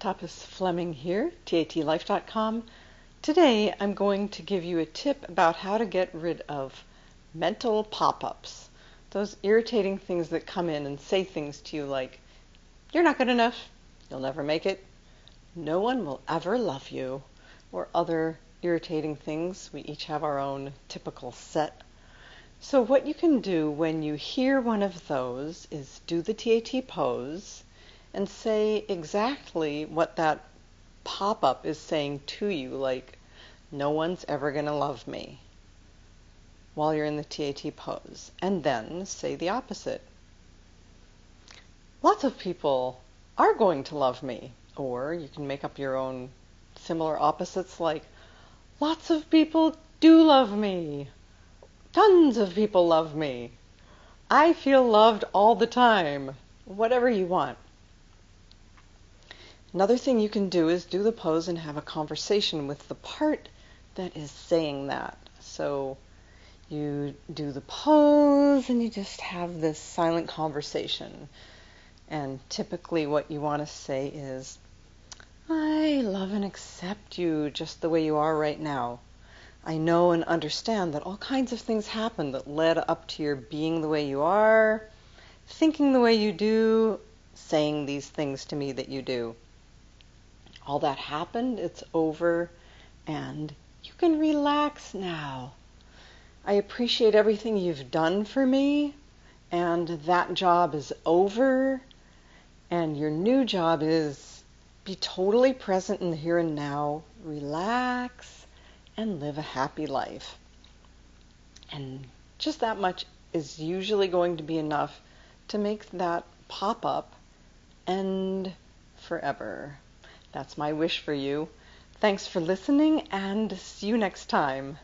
Tapas Fleming here, TATlife.com. Today I'm going to give you a tip about how to get rid of mental pop-ups. Those irritating things that come in and say things to you like, you're not good enough, you'll never make it, no one will ever love you, or other irritating things. We each have our own typical set. So what you can do when you hear one of those is do the TAT pose and say exactly what that pop-up is saying to you, like, no one's ever going to love me, while you're in the TAT pose. And then say the opposite. Lots of people are going to love me. Or you can make up your own similar opposites, like, lots of people do love me. Tons of people love me. I feel loved all the time. Whatever you want. Another thing you can do is do the pose and have a conversation with the part that is saying that. So you do the pose and you just have this silent conversation. And typically what you want to say is, I love and accept you just the way you are right now. I know and understand that all kinds of things happened that led up to your being the way you are, thinking the way you do, saying these things to me that you do. All that happened, it's over, and you can relax now. I appreciate everything you've done for me, and that job is over, and your new job is be totally present in the here and now, relax, and live a happy life. And just that much is usually going to be enough to make that pop up end forever. That's my wish for you. Thanks for listening, and see you next time.